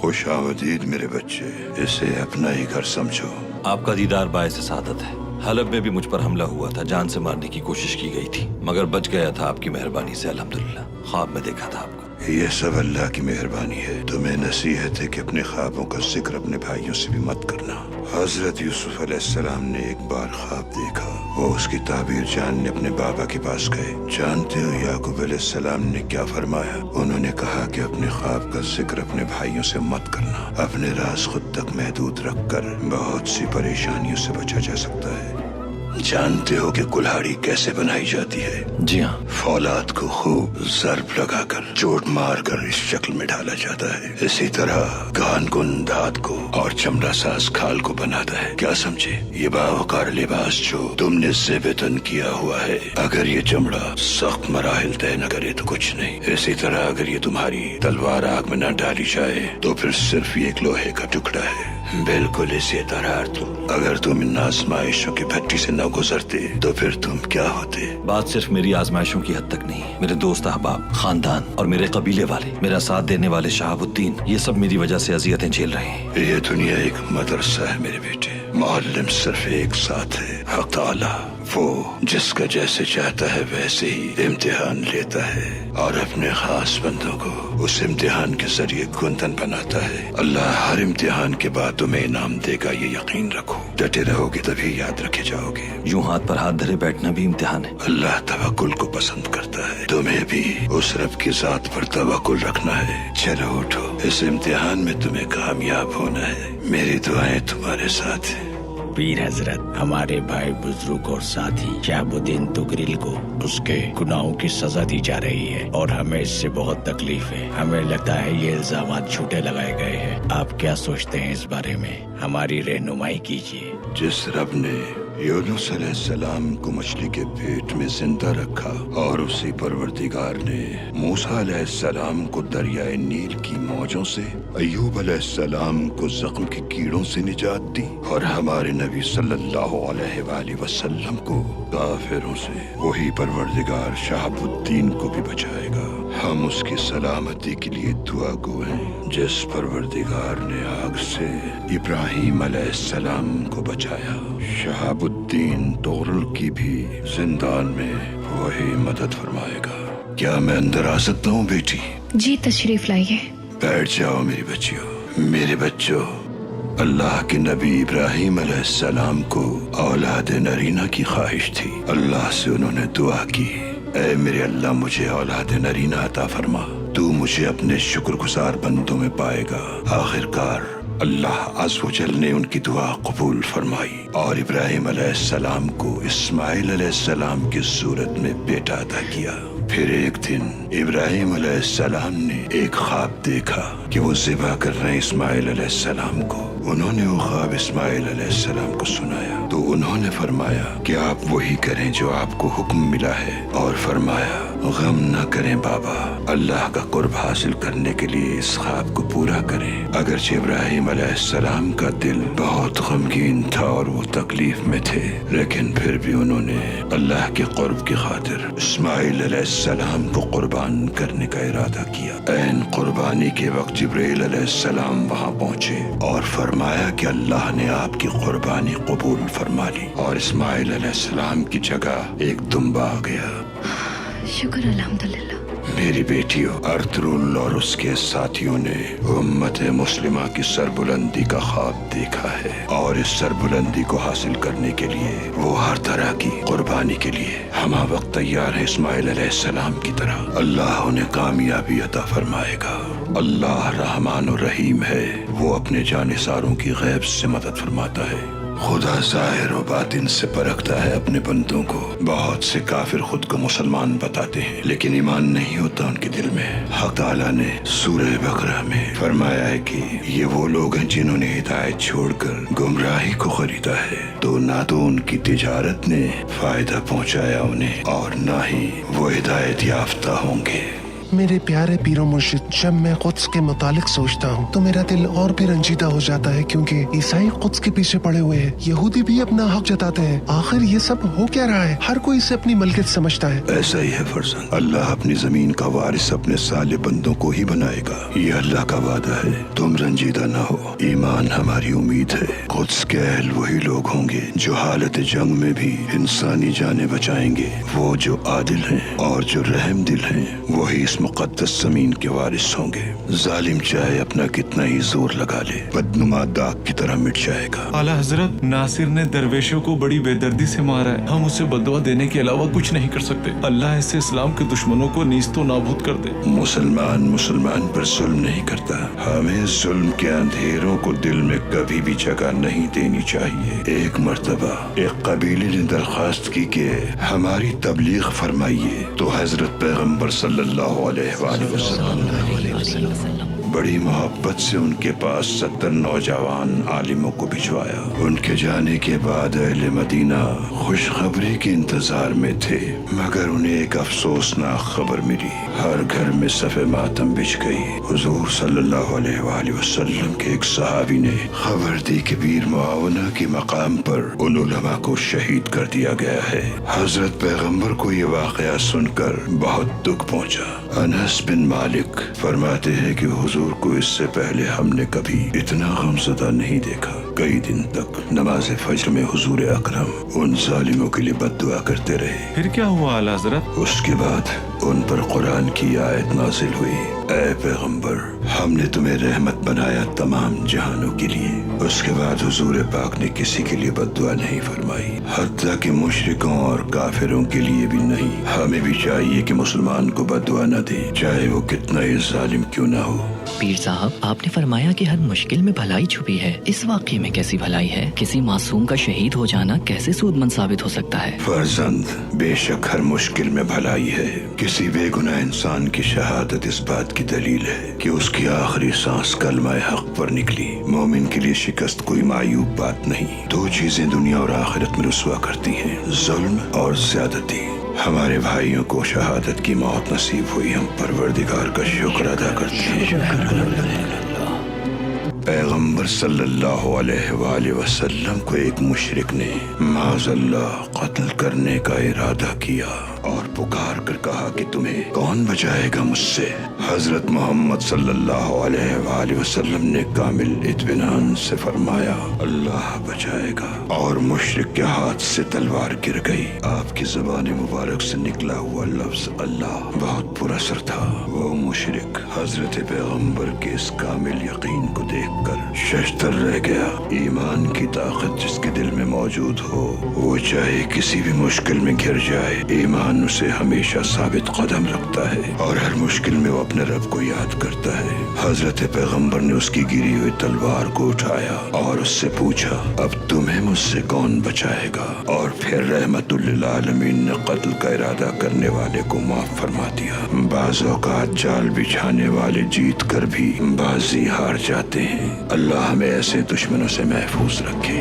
खुश आमदीद मेरे बच्चे, इसे अपना ही घर समझो। आपका दीदार बायस सादत है। हलब में भी मुझ पर हमला हुआ था, जान से मारने की कोशिश की गई थी, मगर बच गया था आपकी मेहरबानी से अल्हम्दुलिल्लाह। ख्वाब में देखा था आपको। ये सब अल्लाह की मेहरबानी है। तुम्हें नसीहत है कि अपने ख्वाबों का जिक्र अपने भाइयों से भी मत करना। हजरत यूसुफ अलैहिस्सलाम ने एक बार ख्वाब देखा। वो उसकी ताबीर जानने अपने बाबा के पास गए। जानते हो याकूब अलैहिस्सलाम ने क्या फरमाया? उन्होंने कहा कि अपने ख्वाब का जिक्र अपने भाइयों से मत करना। अपने राज खुद तक महदूद रखकर बहुत सी परेशानियों से बचा जा सकता है। जानते हो कि कुल्हाड़ी कैसे बनाई जाती है? जी हाँ। फौलाद को खूब ज़र्ब लगाकर चोट मारकर इस शक्ल में ढाला जाता है। इसी तरह कान को दांत को और चमड़ा साज खाल को बनाता है। क्या समझे? ये बावकार लिबास जो तुमने ज़ेबतन किया हुआ है, अगर ये चमड़ा सख्त मराहिल तय न करे तो कुछ नहीं। इसी तरह अगर ये तुम्हारी तलवार आग में न डाली जाए तो फिर सिर्फ ये एक लोहे का टुकड़ा है। बिल्कुल इसी तरह अगर तुम इन आजमाइशों की भट्टी से न गुजरते तो फिर तुम क्या होते? बात सिर्फ मेरी आजमाइशों की हद तक नहीं, मेरे दोस्त अहबाब, खानदान और मेरे कबीले वाले, मेरा साथ देने वाले शहाबुद्दीन, ये सब मेरी वजह से अजियतें झेल रहे हैं। ये दुनिया एक मदरसा है मेरे बेटे। मुअल्लिम सिर्फ एक साथ है, हक ताला। वो जिसका जैसे चाहता है वैसे ही इम्तिहान लेता है और अपने खास बंदों को उस इम्तिहान के जरिए गुंदन बनाता है। अल्लाह हर इम्तिहान के बाद तुम्हें इनाम देगा, ये यकीन रखो। डटे रहोगे तभी याद रखे जाओगे। यूं हाथ पर हाथ धरे बैठना भी इम्तिहान है। अल्लाह तवक्कुल को पसंद करता है। तुम्हें भी उस रब की जात पर तवक्कुल रखना है। चलो उठो, इस इम्तिहान में तुम्हें कामयाब होना है। मेरी दुआएं तुम्हारे साथ हैं। पीर हजरत, हमारे भाई बुजुर्ग और साथी शहाबुद्दीन तुगरिल को उसके गुनाहों की सजा दी जा रही है और हमें इससे बहुत तकलीफ है। हमें लगता है ये इल्जामात झूठे लगाए गए हैं। आप क्या सोचते हैं इस बारे में? हमारी रहनुमाई कीजिए। जिस रब ने यूनुस अलैहिस्सलाम को मछली के पेट में जिंदा रखा और उसी परवरदिगार ने मूसा अलैहिस्सलाम को दरियाए नील की मौजों से, अय्यूब अलैहिस्सलाम को जख्म के कीड़ों से निजात दी और हमारे नबी सल्लल्लाहु अलैहि वसल्लम को काफिरों से, वही परवरदिगार शहाबुद्दीन को भी बचाएगा। हम उसकी सलामती के लिए दुआ गो हैं। जिस परवरदिगार ने आग से इब्राहिम अलैहिस्सलाम को बचाया, शहाबुद्दीन तुगरिल की भी जिंदान में वही मदद फरमाएगा। क्या मैं अंदर आ सकता हूँ बेटी? जी तशरीफ लाइए। बैठ जाओ मेरी बच्चियों। मेरे बच्चों, अल्लाह के नबी इब्राहिम अलैहिस्सलाम को औलाद नरीना की ख्वाहिश थी। अल्लाह से उन्होंने दुआ की, ऐ मेरे अल्लाह मुझे औलाद नरीना अता फरमा। तू मुझे अपने शुक्रगुजार बंदों में पाएगा। आखिरकार अल्लाह अज़्ज़ व जल ने उनकी दुआ कबूल फरमाई और इब्राहिम अलैहिस्सलाम को इस्माइल अलैहिस्सलाम की सूरत में बेटा अता किया। फिर एक दिन इब्राहिम अलैहिस्सलाम ने एक ख्वाब देखा कि वो ज़िबा कर रहे हैं इस्माइल अलैहिस्सलाम को। उन्होंने वो ख्वाब इस्माइल अलैहिस्सलाम को सुनाया तो उन्होंने फरमाया कि आप वही करें जो आपको हुक्म मिला है, और फरमाया गम न करें बाबा, अल्लाह का कुर्ब हासिल करने के लिए इस ख्वाब को पूरा करें। अगरचे इब्राहिम अलैहिस्सलाम का दिल बहुत गमगीन था और वो तकलीफ में थे, लेकिन फिर भी उन्होंने अल्लाह के कुर्ब की खातिर इस्माइल अलैहिस्सलाम को कुर्बान करने का इरादा किया। ऐन कुर्बानी के वक्त जिब्रील अलैहिस्सलाम वहाँ पहुँचे और फरमाया कि अल्लाह ने आपकी कुर्बानी कबूल फरमा ली और इस्माइल अलैहिस्सलाम की जगह एक दुम्बा आ गया। शुक्र अल्हम्दुलिल्लाह। मेरी बेटियों, अर्तुगरुल और उसके साथियों ने उम्मत मुस्लिमा की सरबुलंदी का ख्वाब देखा है और इस सरबुलंदी को हासिल करने के लिए वो हर तरह की कुर्बानी के लिए हम वक्त तैयार है। इस्माइल अलैहिस्सलाम की तरह अल्लाह उन्हें कामयाबी अता फरमाएगा। अल्लाह रहमान और रहीम है, वो अपने जानिसारों की गैब से मदद फरमाता है। खुदा ज़ाहिर और बातिन से परखता है अपने बंदों को। बहुत से काफिर खुद को मुसलमान बताते हैं लेकिन ईमान नहीं होता उनके दिल में। हक ताला ने सूरह बकरा में फरमाया है कि ये वो लोग हैं जिन्होंने हिदायत छोड़कर गुमराही को खरीदा है, तो ना तो उनकी तिजारत ने फायदा पहुंचाया उन्हें और ना ही वो हिदायत याफ्ता होंगे। मेरे प्यारे पीरो मुर्शिद, जब मैं कुद्स के मुतालिक सोचता हूँ तो मेरा दिल और भी रंजीदा हो जाता है, क्योंकि ईसाई कुद्स के पीछे पड़े हुए हैं, यहूदी भी अपना हक जताते हैं। आखिर ये सब हो क्या रहा है? हर कोई इसे अपनी मलकियत समझता है। ऐसा ही है फरजंद, अल्लाह अपनी जमीन का वारिस अपने साले बंदों को ही बनाएगा, ये अल्लाह का वादा है। तुम रंजीदा न हो, ईमान हमारी उम्मीद है। कुद्स के अहल वही लोग होंगे जो हालत जंग में भी इंसानी जानें बचाएंगे। वो जो आदिल हैं और जो रहम दिल हैं, वही इस मुकद्दस जमीन के वारिस होंगे। जालिम चाहे अपना कितना ही जोर लगा ले, बदनुमा दाग की तरह मिट जाएगा। आला हजरत, नासिर ने दरवेशों को बड़ी बेदर्दी से मारा है। हम उसे बददुआ देने के अलावा कुछ नहीं कर सकते। अल्लाह ऐसे इस्लाम के दुश्मनों को नीस्तो नाबूद कर दे। मुसलमान मुसलमान पर जुल्म नहीं करता। हमें जुल्म के अंधेरों को दिल में कभी भी जगह नहीं देनी चाहिए। एक मर्तबा एक कबीले ने दरख्वास्त की कि हमारी तबलीग फरमाइए, तो हजरत पैगम्बर सल्लल्लाहु अलैहि वसल्लम बड़ी मोहब्बत से उनके पास 70 नौजवान आलिमों को भिजवाया। उनके जाने के बाद अहले मदीना खुशखबरी के इंतजार में थे, मगर उन्हें एक अफसोसनाक खबर मिली। हर घर में सफ़े मातम बिछ गई। हुजूर सल्लल्लाहु अलैहि वसल्लम के एक सहाबी ने खबर दी कि वीर मुआवना के मकाम पर उन उलमा को शहीद कर दिया गया है। हजरत पैगम्बर को ये वाक़या सुनकर बहुत दुख पहुंचा। अनस बिन मालिक फरमाते हैं कि हुजूर को इससे पहले हमने कभी इतना गमज़दा नहीं देखा। कई दिन तक नमाज फज्र में हुजूर अकरम उन जालिमों के लिए बद्दुआ करते रहे। फिर क्या हुआ आला हजरत? उसके बाद उन पर कुरान की आयत नाजिल हुई, ऐ पैगम्बर, हमने तुम्हें रहमत बनाया तमाम जहानों के लिए। उसके बाद हुजूर पाक ने किसी के लिए बद्दुआ नहीं फरमाई, हत्ता कि मुशरिकों और काफिरों के लिए भी नहीं। हमें भी चाहिए कि मुसलमान को बद्दुआ न दे, चाहे वो कितना ही जालिम क्यों ना हो। पीर साहब, आपने फरमाया कि हर मुश्किल में भलाई छुपी है। इस वाक़ये में कैसी भलाई है? किसी मासूम का शहीद हो जाना कैसे सूदमंद साबित हो सकता है? फर्जंद, बेशक हर मुश्किल में भलाई है। किसी बेगुनाह इंसान की शहादत इस बात की दलील है कि उसकी आखिरी सांस कलमा हक पर निकली। मोमिन के लिए शिकस्त कोई मायूब बात नहीं। दो चीजें दुनिया और आखिरत में रुसवा करती हैं, जुल्म और ज्यादती। हमारे भाइयों को शहादत की मौत नसीब हुई, हम परवरदिगार का शुक्र अदा करते हैं। पैगम्बर सल्लल्लाहु अलैहि वसल्लम को एक मुशरिक ने माज़अल्लाह कत्ल करने का इरादा किया और पुकार कर कहा कि तुम्हें कौन बचाएगा मुझसे। हजरत मोहम्मद सल्लल्लाहु अलैहि वसल्लम ने कामिल इत्मीनान से फरमाया, अल्लाह बचाएगा, और मुशरिक के हाथ से तलवार गिर गई। आपकी ज़बान मुबारक से निकला हुआ लफ्ज अल्लाह बहुत पुरअसर था। वो मुशरिक हजरत पैगम्बर के इस कामिल यकीन को देखकर शशदर रह गया। ईमान की ताकत जिसके दिल में मौजूद हो, वो चाहे किसी भी मुश्किल में घिर जाए, ईमान उसे हमेशा साबित कदम रखता है और हर मुश्किल में वो अपने रब को याद करता है। हजरत पैगम्बर ने उसकी गिरी हुई तलवार को उठाया और उससे पूछा, अब तुम्हें मुझसे कौन बचाएगा? और फिर रहमतुल लिल आलमीन ने कत्ल का इरादा करने वाले को माफ फरमा दिया। बाज़ औक़ात जाल बिछाने वाले जीत कर भी बाजी हार जाते हैं। अल्लाह हमें ऐसे दुश्मनों से महफूज रखे।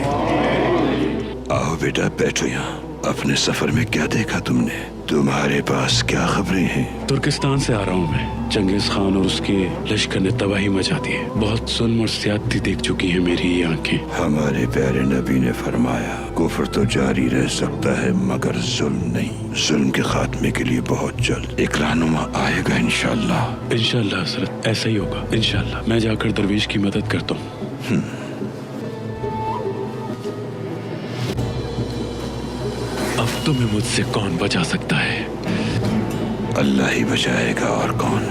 आओ बेटा, बैठो यहाँ। अपने सफर में क्या देखा तुमने? तुम्हारे पास क्या खबरें हैं? तुर्किस्तान से आ रहा हूँ मैं। चंगेज खान और उसके लश्कर ने तबाही मचा दी है। बहुत जुल्म और ज्यादती देख चुकी हैं मेरी ये आंखें। हमारे प्यारे नबी ने फरमाया, कुफ्र तो जारी रह सकता है मगर जुल्म नहीं। जुल्म के खात्मे के लिए बहुत जल्द एक रहनुमा आएगा इंशाअल्लाह। इंशाअल्लाह हज़रत, ऐसा ही होगा इंशाअल्लाह। मैं जाकर दरवेश की मदद करता हूँ। अब तुम्हें मुझसे कौन बचा सकता है? अल्लाह ही बचाएगा, और कौन।